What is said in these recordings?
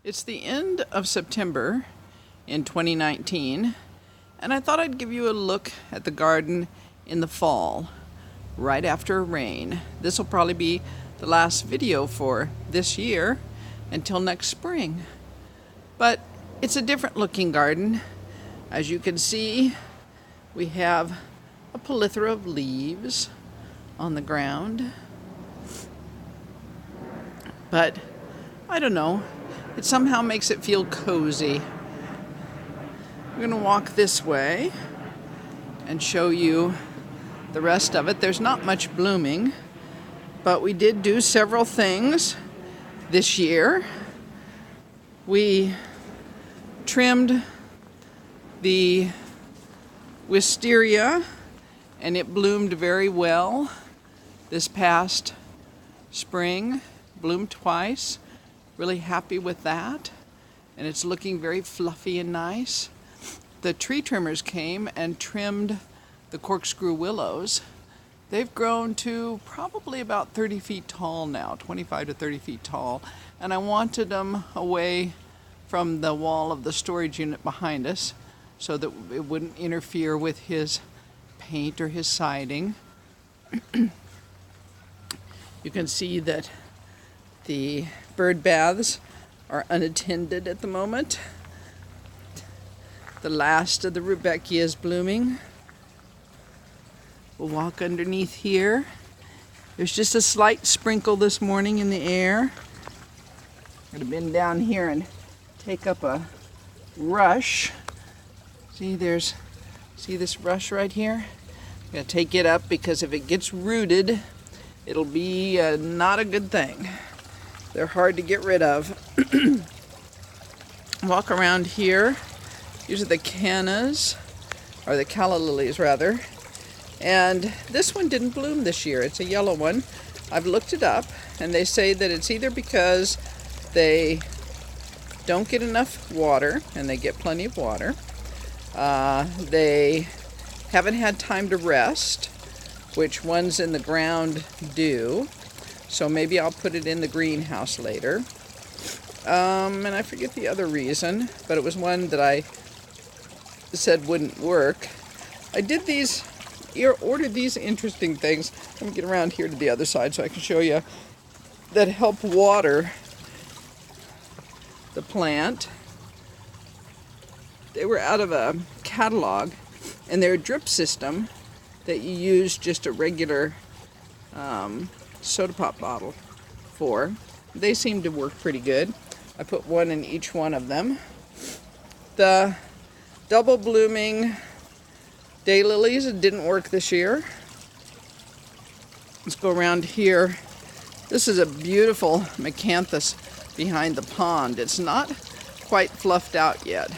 It's the end of September in 2019, and I thought I'd give you a look at the garden in the fall, right after a rain. This will probably be the last video for this year until next spring. But it's a different looking garden. As you can see, we have a plethora of leaves on the ground. But I don't know, it somehow makes it feel cozy. We're going to walk this way and show you the rest of it. There's not much blooming, but we did do several things this year. We trimmed the wisteria, and it bloomed very well this past spring. Bloomed twice. Really happy with that, and it's looking very fluffy and nice. The tree trimmers came and trimmed the corkscrew willows. They've grown to probably about 30 feet tall now, 25 to 30 feet tall, and I wanted them away from the wall of the storage unit behind us so that it wouldn't interfere with his paint or his siding. You can see that the bird baths are unattended at the moment. The last of the rudbeckia is blooming. We'll walk underneath here. There's just a slight sprinkle this morning in the air. I'm gonna bend down here and take up a rush. See this rush right here? I'm gonna take it up because if it gets rooted, it'll be not a good thing. They're hard to get rid of. Walk around here. These are the cannas, or the calla lilies rather. And this one didn't bloom this year. It's a yellow one. I've looked it up, and they say that it's either because they don't get enough water, and they get plenty of water. They haven't had time to rest, which ones in the ground do. So maybe I'll put it in the greenhouse later. And I forget the other reason, but it was one that I said wouldn't work. I did ordered these interesting things. Let me get around here to the other side so I can show you, that help water the plant. They were out of a catalog, and they're a drip system that you use just a regular soda pop bottle for. They seem to work pretty good. I put one in each one of them. The double blooming daylilies didn't work this year. Let's go around here. This is a beautiful macranthus behind the pond. It's not quite fluffed out yet,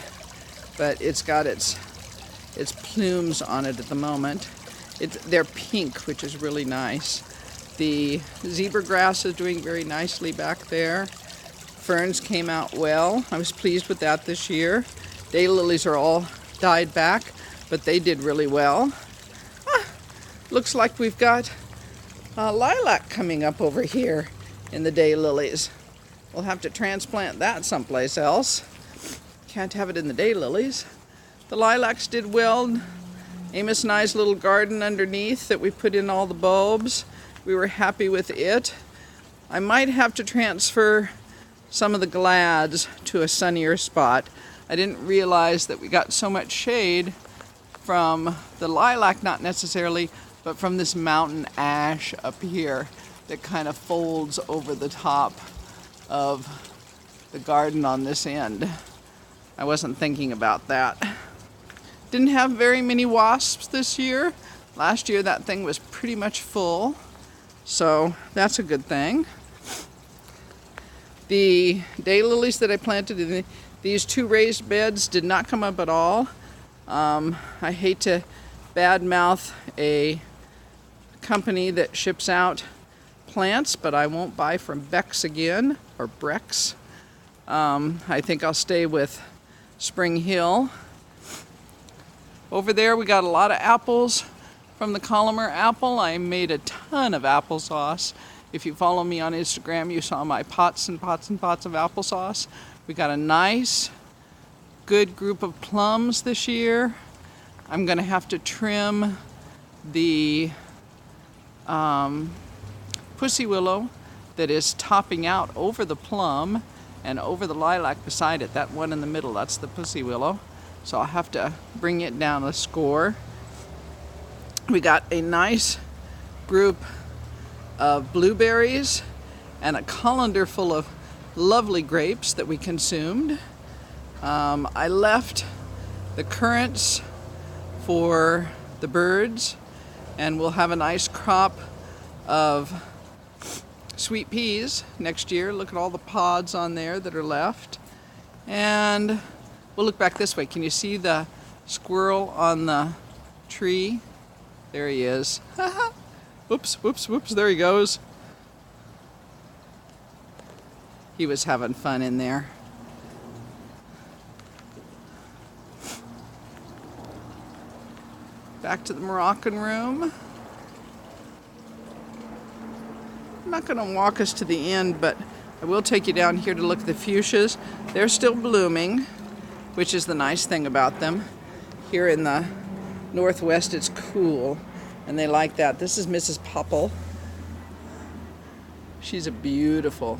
but it's got its plumes on it at the moment. They're pink, which is really nice. The zebra grass is doing very nicely back there. Ferns came out well. I was pleased with that this year. Daylilies are all died back, but they did really well. Looks like we've got lilac coming up over here in the daylilies. We'll have to transplant that someplace else. Can't have it in the daylilies. The lilacs did well. Amos and I's little garden underneath that we put in all the bulbs, we were happy with it. I might have to transfer some of the glads to a sunnier spot. I didn't realize that we got so much shade from the lilac, not necessarily, but from this mountain ash up here that kind of folds over the top of the garden on this end. I wasn't thinking about that. Didn't have very many wasps this year. Last year that thing was pretty much full, so that's a good thing. The daylilies that I planted in these two raised beds did not come up at all. I hate to badmouth a company that ships out plants, but I won't buy from Beck's again, or Breck's. I think I'll stay with Spring Hill. Over there we got a lot of apples from the Collimer apple. I made a ton of applesauce If you follow me on Instagram, you saw my pots and pots and pots of applesauce. We got a nice, good group of plums this year. I'm going to have to trim the pussy willow that is topping out over the plum and over the lilac beside it. That one in the middle, that's the pussy willow. So I'll have to bring it down a score. We got a nice group of blueberries and a colander full of lovely grapes that we consumed. I left the currants for the birds, and we'll have a nice crop of sweet peas next year. Look at all the pods on there that are left. And we'll look back this way. Can you see the squirrel on the tree? There he is. Whoops, whoops, whoops, there he goes. He was having fun in there. Back to the Moroccan room. I'm not going to walk us to the end, but I will take you down here to look at the fuchsias. They're still blooming, which is the nice thing about them. Here in the Northwest, it's cool, and they like that. This is Mrs. Popple. She's a beautiful,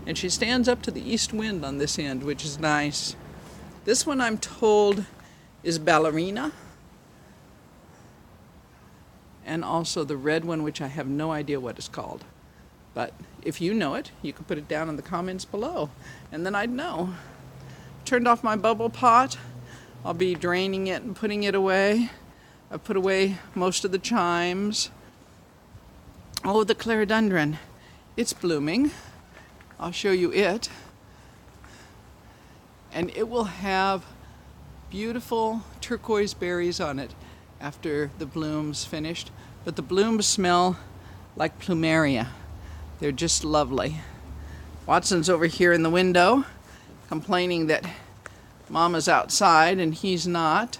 and she stands up to the east wind on this end, which is nice. This one, I'm told, is ballerina. And also the red one, which I have no idea what it's called. But if you know it, you can put it down in the comments below, and then I'd know. Turned off my bubble pot. I'll be draining it and putting it away. I've put away most of the chimes. Oh, the clerodendron. It's blooming. I'll show you it. And it will have beautiful turquoise berries on it after the bloom's finished. But the blooms smell like plumeria. They're just lovely. Watson's over here in the window complaining that Mama's outside and he's not.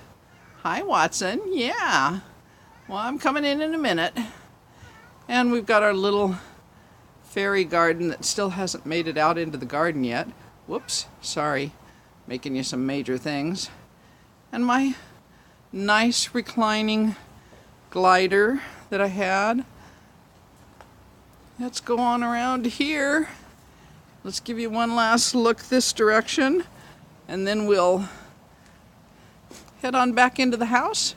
Hi, Watson. Yeah. Well, I'm coming in a minute. And we've got our little fairy garden that still hasn't made it out into the garden yet. Whoops, sorry. Making you some major things. And my nice reclining glider that I had. Let's go on around here. Let's give you one last look this direction, and then we'll head on back into the house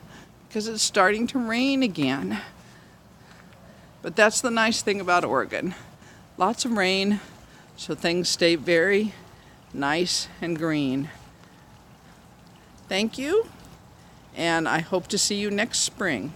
because it's starting to rain again. But that's the nice thing about Oregon. Lots of rain, so things stay very nice and green. Thank you. And I hope to see you next spring.